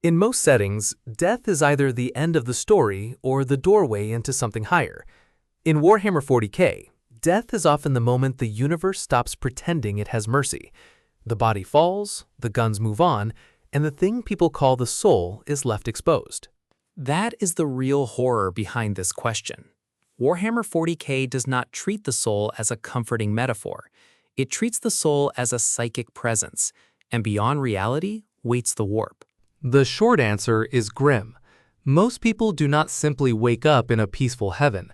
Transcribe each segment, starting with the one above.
In most settings, death is either the end of the story or the doorway into something higher. In Warhammer 40K, death is often the moment the universe stops pretending it has mercy. The body falls, the guns move on, and the thing people call the soul is left exposed. That is the real horror behind this question. Warhammer 40K does not treat the soul as a comforting metaphor. It treats the soul as a psychic presence, and beyond reality waits the warp. The short answer is grim. Most people do not simply wake up in a peaceful heaven.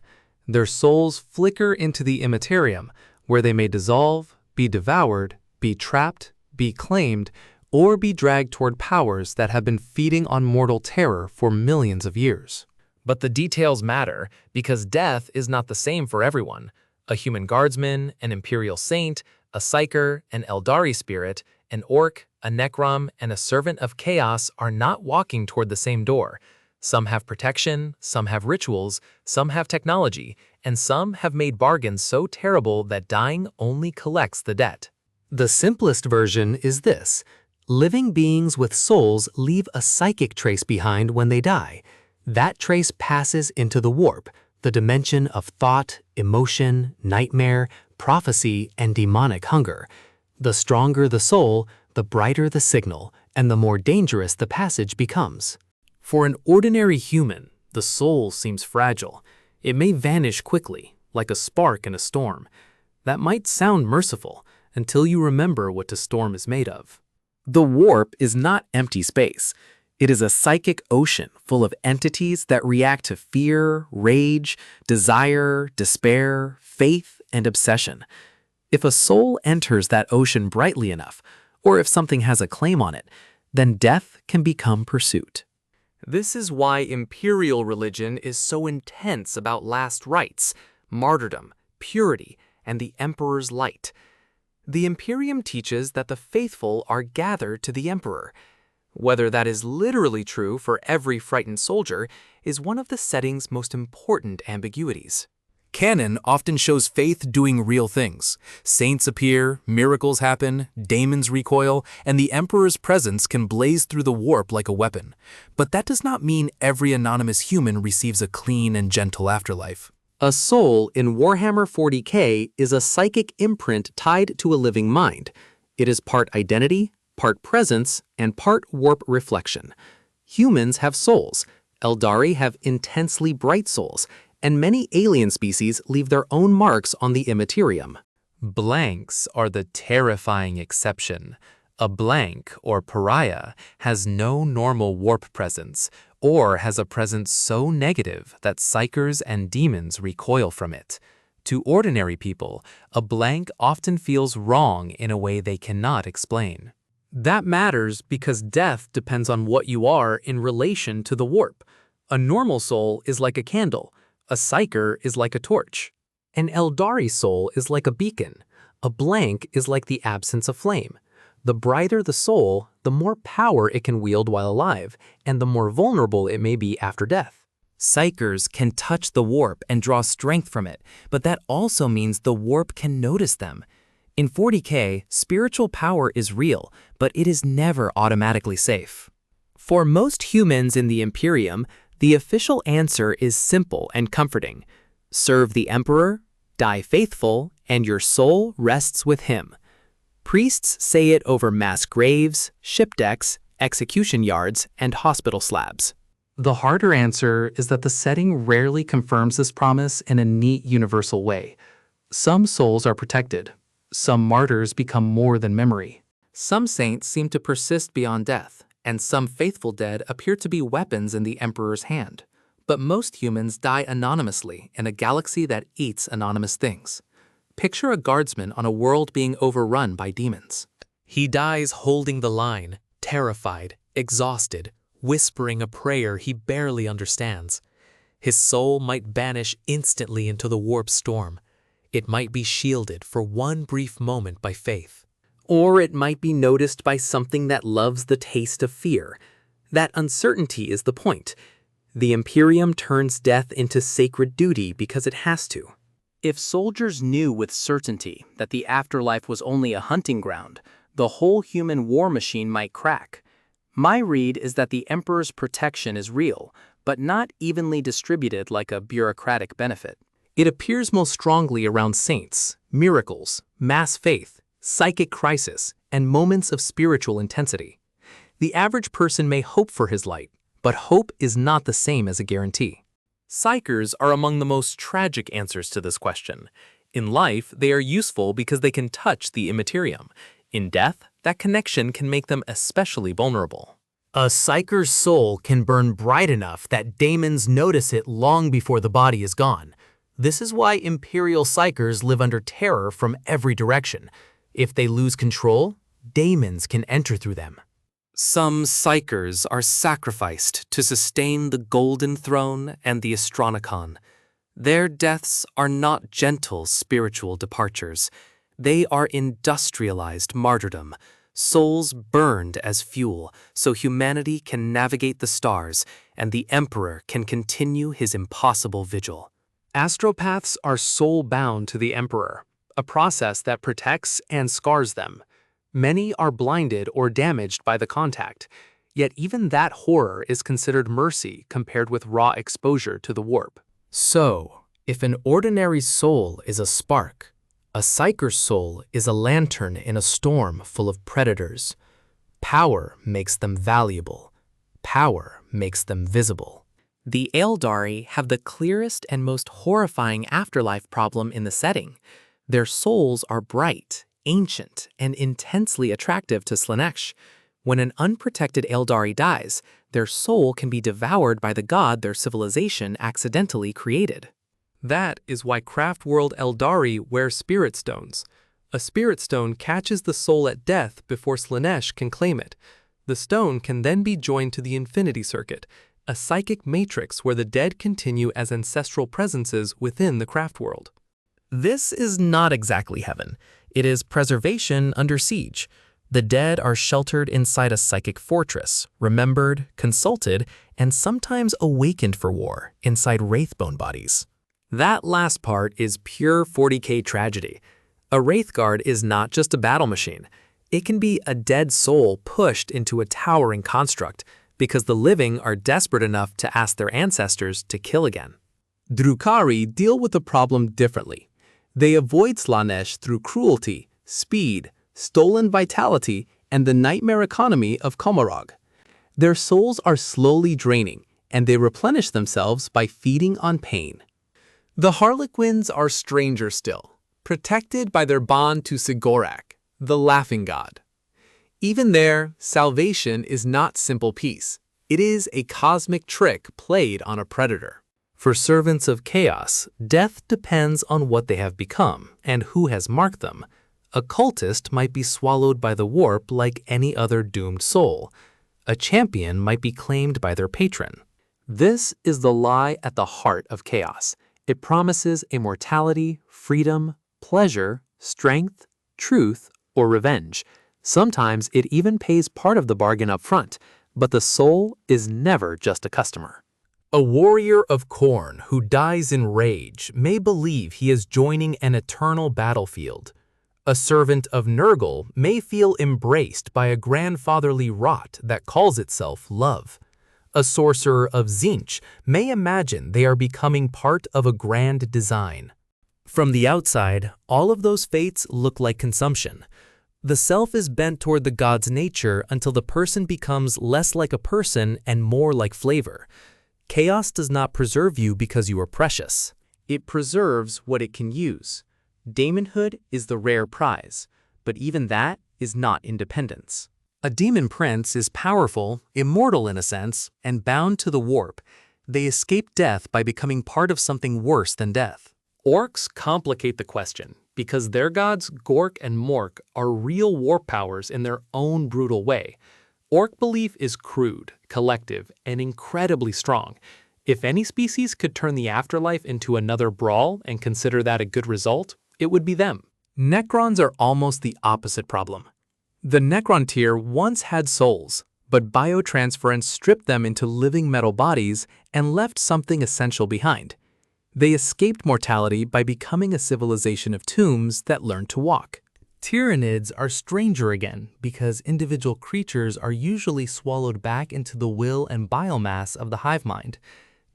Their souls flicker into the Immaterium, where they may dissolve, be devoured, be trapped, be claimed, or be dragged toward powers that have been feeding on mortal terror for millions of years. But the details matter because death is not the same for everyone. A human guardsman, an imperial saint, a psyker, an Aeldari spirit, an orc, a necron, and a servant of chaos are not walking toward the same door. Some have protection, some have rituals, some have technology, and some have made bargains so terrible that dying only collects the debt. The simplest version is this. Living beings with souls leave a psychic trace behind when they die. That trace passes into the warp, the dimension of thought, emotion, nightmare, prophecy, and demonic hunger. The stronger the soul, the brighter the signal, and the more dangerous the passage becomes. For an ordinary human, the soul seems fragile. It may vanish quickly, like a spark in a storm. That might sound merciful until you remember what a storm is made of. The warp is not empty space. It is a psychic ocean full of entities that react to fear, rage, desire, despair, faith, and obsession. If a soul enters that ocean brightly enough, or if something has a claim on it, then death can become pursuit. This is why imperial religion is so intense about last rites, martyrdom, purity, and the emperor's light. The Imperium teaches that the faithful are gathered to the emperor. Whether that is literally true for every frightened soldier is one of the setting's most important ambiguities. Canon often shows faith doing real things. Saints appear, miracles happen, daemons recoil, and the Emperor's presence can blaze through the warp like a weapon. But that does not mean every anonymous human receives a clean and gentle afterlife. A soul in Warhammer 40K is a psychic imprint tied to a living mind. It is part identity, part presence, and part warp reflection. Humans have souls. Aeldari have intensely bright souls, and many alien species leave their own marks on the Immaterium. Blanks are the terrifying exception. A blank, or pariah, has no normal warp presence, or has a presence so negative that psykers and demons recoil from it. To ordinary people, a blank often feels wrong in a way they cannot explain. That matters because death depends on what you are in relation to the warp. A normal soul is like a candle. A psyker is like a torch. An Aeldari soul is like a beacon. A blank is like the absence of flame. The brighter the soul, the more power it can wield while alive, and the more vulnerable it may be after death. Psykers can touch the warp and draw strength from it, but that also means the warp can notice them. In 40K, spiritual power is real, but it is never automatically safe. For most humans in the Imperium, the official answer is simple and comforting. Serve the Emperor, die faithful, and your soul rests with him. Priests say it over mass graves, ship decks, execution yards, and hospital slabs. The harder answer is that the setting rarely confirms this promise in a neat universal way. Some souls are protected. Some martyrs become more than memory. Some saints seem to persist beyond death, and some faithful dead appear to be weapons in the Emperor's hand. But most humans die anonymously in a galaxy that eats anonymous things. Picture a guardsman on a world being overrun by demons. He dies holding the line, terrified, exhausted, whispering a prayer he barely understands. His soul might vanish instantly into the warp storm. It might be shielded for one brief moment by faith. Or it might be noticed by something that loves the taste of fear. That uncertainty is the point. The Imperium turns death into sacred duty because it has to. If soldiers knew with certainty that the afterlife was only a hunting ground, the whole human war machine might crack. My read is that the Emperor's protection is real, but not evenly distributed like a bureaucratic benefit. It appears most strongly around saints, miracles, mass faith, psychic crisis, and moments of spiritual intensity. The average person may hope for his light, but hope is not the same as a guarantee. Psykers are among the most tragic answers to this question. In life, they are useful because they can touch the Immaterium. In death, that connection can make them especially vulnerable. A Psyker's soul can burn bright enough that daemons notice it long before the body is gone. This is why Imperial Psykers live under terror from every direction. If they lose control, daemons can enter through them. Some Psykers are sacrificed to sustain the Golden Throne and the Astronicon. Their deaths are not gentle spiritual departures. They are industrialized martyrdom, souls burned as fuel so humanity can navigate the stars and the Emperor can continue his impossible vigil. Astropaths are soul-bound to the Emperor, a process that protects and scars them. Many are blinded or damaged by the contact, yet even that horror is considered mercy compared with raw exposure to the warp. So, if an ordinary soul is a spark, a Psyker's soul is a lantern in a storm full of predators. Power makes them valuable. Power makes them visible. The Aeldari have the clearest and most horrifying afterlife problem in the setting. Their souls are bright, ancient, and intensely attractive to Slaanesh. When an unprotected Aeldari dies, their soul can be devoured by the god their civilization accidentally created. That is why Craftworld Aeldari wear spirit stones. A spirit stone catches the soul at death before Slaanesh can claim it. The stone can then be joined to the Infinity Circuit, a psychic matrix where the dead continue as ancestral presences within the Craftworld. This is not exactly heaven. It is preservation under siege. The dead are sheltered inside a psychic fortress, remembered, consulted, and sometimes awakened for war inside wraithbone bodies. That last part is pure 40K tragedy. A Wraithguard is not just a battle machine. It can be a dead soul pushed into a towering construct because the living are desperate enough to ask their ancestors to kill again. Drukhari deal with the problem differently. They avoid Slaanesh through cruelty, speed, stolen vitality, and the nightmare economy of Komarog. Their souls are slowly draining, and they replenish themselves by feeding on pain. The Harlequins are stranger still, protected by their bond to Sigorak, the laughing god. Even there, salvation is not simple peace. It is a cosmic trick played on a predator. For servants of chaos, death depends on what they have become and who has marked them. A cultist might be swallowed by the warp like any other doomed soul. A champion might be claimed by their patron. This is the lie at the heart of chaos. It promises immortality, freedom, pleasure, strength, truth, or revenge. Sometimes it even pays part of the bargain up front, but the soul is never just a customer. A warrior of Khorne who dies in rage may believe he is joining an eternal battlefield. A servant of Nurgle may feel embraced by a grandfatherly rot that calls itself love. A sorcerer of Tzeentch may imagine they are becoming part of a grand design. From the outside, all of those fates look like consumption. The self is bent toward the god's nature until the person becomes less like a person and more like flavor. Chaos does not preserve you because you are precious. It preserves what it can use. Daemonhood is the rare prize, but even that is not independence. A demon prince is powerful, immortal in a sense, and bound to the warp. They escape death by becoming part of something worse than death. Orks complicate the question because their gods Gork and Mork are real warp powers in their own brutal way. Orc belief is crude, collective, and incredibly strong. If any species could turn the afterlife into another brawl and consider that a good result, it would be them. Necrons are almost the opposite problem. The Necron tier once had souls, but biotransference stripped them into living metal bodies and left something essential behind. They escaped mortality by becoming a civilization of tombs that learned to walk. Tyranids are stranger again because individual creatures are usually swallowed back into the will and biomass of the hive mind.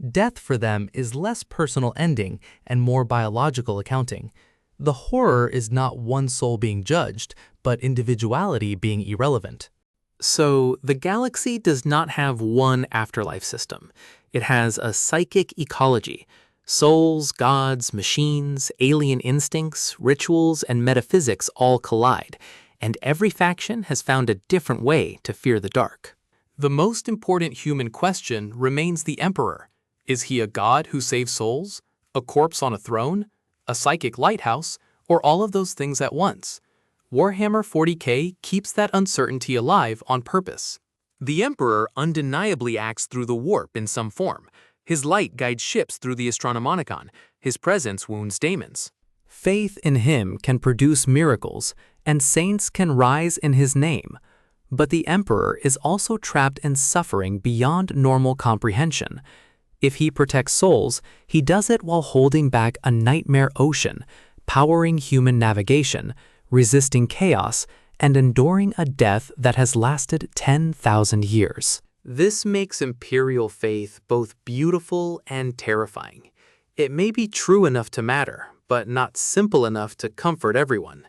Death for them is less personal ending and more biological accounting. The horror is not one soul being judged, but individuality being irrelevant. So, the galaxy does not have one afterlife system. It has a psychic ecology. Souls, gods, machines, alien instincts, rituals, and metaphysics all collide, and every faction has found a different way to fear the dark. The most important human question remains the Emperor. Is he a god who saves souls, a corpse on a throne, a psychic lighthouse, or all of those things at once? Warhammer 40K keeps that uncertainty alive on purpose. The Emperor undeniably acts through the warp in some form. His light guides ships through the Astronomicon. His presence wounds daemons. Faith in him can produce miracles, and saints can rise in his name. But the Emperor is also trapped in suffering beyond normal comprehension. If he protects souls, he does it while holding back a nightmare ocean, powering human navigation, resisting chaos, and enduring a death that has lasted 10,000 years. This makes imperial faith both beautiful and terrifying. It may be true enough to matter, but not simple enough to comfort everyone.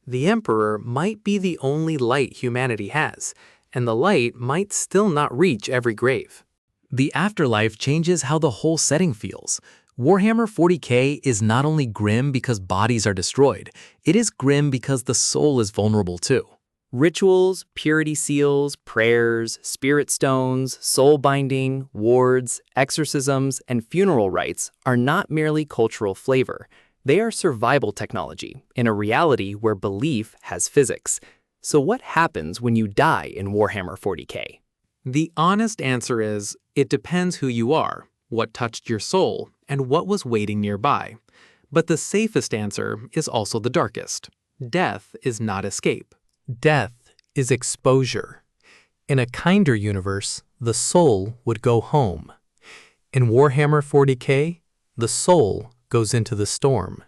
The Emperor might be the only light humanity has, and the light might still not reach every grave. The afterlife changes how the whole setting feels. Warhammer 40K is not only grim because bodies are destroyed, it is grim because the soul is vulnerable too. Rituals, purity seals, prayers, spirit stones, soul binding, wards, exorcisms, and funeral rites are not merely cultural flavor. They are survival technology in a reality where belief has physics. So what happens when you die in Warhammer 40K? The honest answer is, it depends who you are, what touched your soul, and what was waiting nearby. But the safest answer is also the darkest. Death is not escape. Death is exposure. In a kinder universe, the soul would go home. In Warhammer 40K, the soul goes into the storm.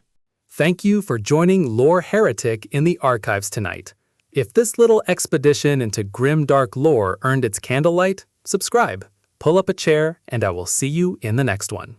Thank you for joining Lore Heretic in the archives tonight. If this little expedition into grim dark lore earned its candlelight, subscribe, pull up a chair, and I will see you in the next one.